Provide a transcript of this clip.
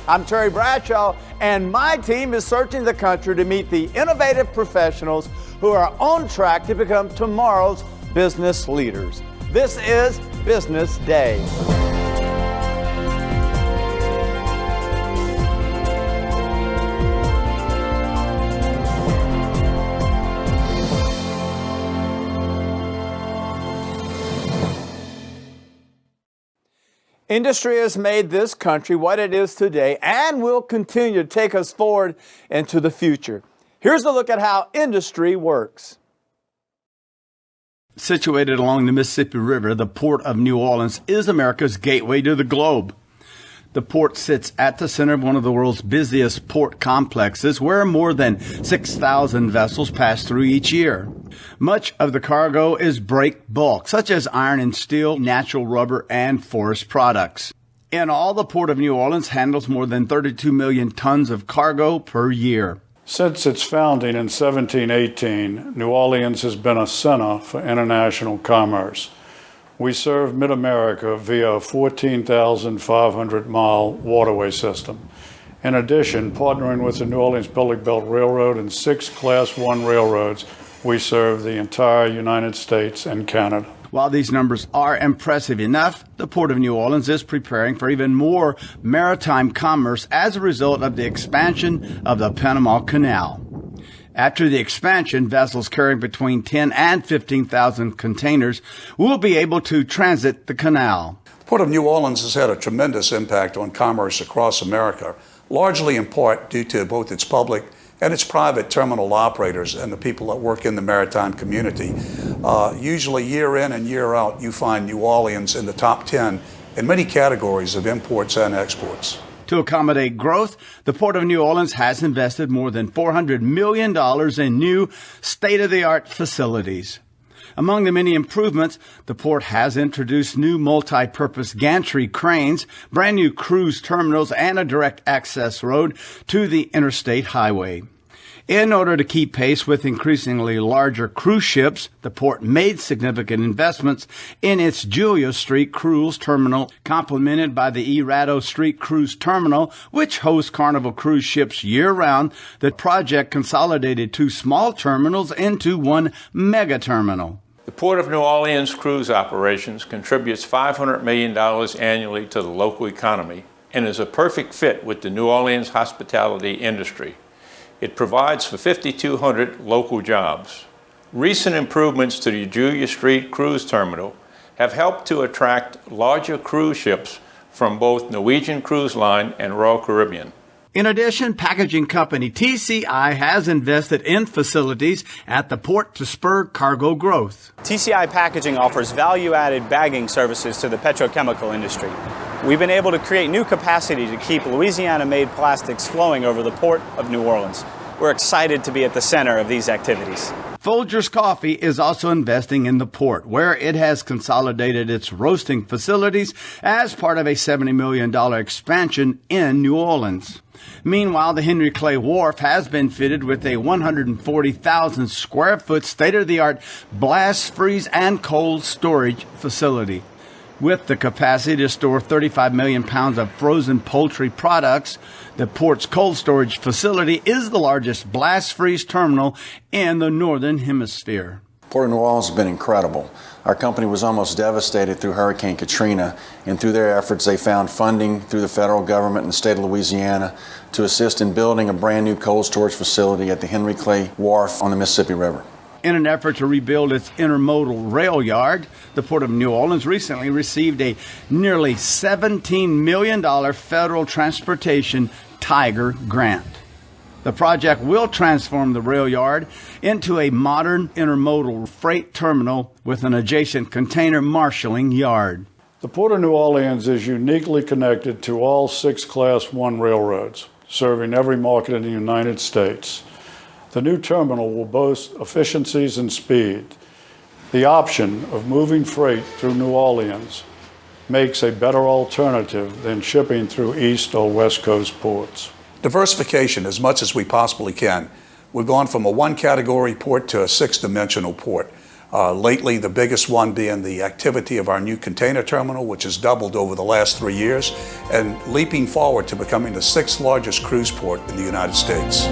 I'm Terry Bradshaw, and my team is searching the country to meet the innovative professionals who are on track to become tomorrow's business leaders. This is Business Day. Industry has made this country what it is today and will continue to take us forward into the future. Here's a look at how industry works. Situated along the Mississippi River, the Port of New Orleans is America's gateway to the globe. The port sits at the center of one of the world's busiest port complexes, where more than 6,000 vessels pass through each year. Much of the cargo is break bulk, such as iron and steel, natural rubber, and forest products. In all, the Port of New Orleans handles more than 32 million tons of cargo per year. Since its founding in 1718, New Orleans has been a center for international commerce. We serve Mid-America via a 14,500-mile waterway system. In addition, partnering with the New Orleans Public Belt Railroad and 6 Class I railroads, we serve the entire United States and Canada. While these numbers are impressive enough, the Port of New Orleans is preparing for even more maritime commerce as a result of the expansion of the Panama Canal. After the expansion, vessels carrying between 10 and 15,000 containers will be able to transit the canal. The Port of New Orleans has had a tremendous impact on commerce across America, largely in part due to both its public and its private terminal operators and the people that work in the maritime community. Usually year in and year out, you find New Orleans in the top 10 in many categories of imports and exports. To accommodate growth, the Port of New Orleans has invested more than $400 million in new state-of-the-art facilities. Among the many improvements, the port has introduced new multi-purpose gantry cranes, brand new cruise terminals, and a direct access road to the interstate highway. In order to keep pace with increasingly larger cruise ships, the port made significant investments in its Julia Street Cruise Terminal, complemented by the Errato Street Cruise Terminal, which hosts Carnival cruise ships year-round. The project consolidated 2 small terminals into one mega-terminal. The Port of New Orleans cruise operations contributes $500 million annually to the local economy and is a perfect fit with the New Orleans hospitality industry. It provides for 5,200 local jobs. Recent improvements to the Julia Street Cruise Terminal have helped to attract larger cruise ships from both Norwegian Cruise Line and Royal Caribbean. In addition, packaging company TCI has invested in facilities at the port to spur cargo growth. TCI Packaging offers value-added bagging services to the petrochemical industry. We've been able to create new capacity to keep Louisiana-made plastics flowing over the Port of New Orleans. We're excited to be at the center of these activities. Folgers Coffee is also investing in the port, where it has consolidated its roasting facilities as part of a $70 million expansion in New Orleans. Meanwhile, the Henry Clay Wharf has been fitted with a 140,000 square foot state-of-the-art blast freeze and cold storage facility. With the capacity to store 35 million pounds of frozen poultry products, the port's cold storage facility is the largest blast freeze terminal in the Northern Hemisphere. Port of New Orleans has been incredible. Our company was almost devastated through Hurricane Katrina, and through their efforts they found funding through the federal government and the state of Louisiana to assist in building a brand new cold storage facility at the Henry Clay Wharf on the Mississippi River. In an effort to rebuild its intermodal rail yard, the Port of New Orleans recently received a nearly $17 million federal transportation Tiger grant. The project will transform the rail yard into a modern intermodal freight terminal with an adjacent container marshaling yard. The Port of New Orleans is uniquely connected to all 6 Class I railroads, serving every market in the United States. The new terminal will boast efficiencies and speed. The option of moving freight through New Orleans makes a better alternative than shipping through East or West Coast ports. Diversification as much as we possibly can. We've gone from a 1-category port to a 6-dimensional port. Lately, the biggest one being the activity of our new container terminal, which has doubled over the last 3 years, and leaping forward to becoming the 6th largest cruise port in the United States.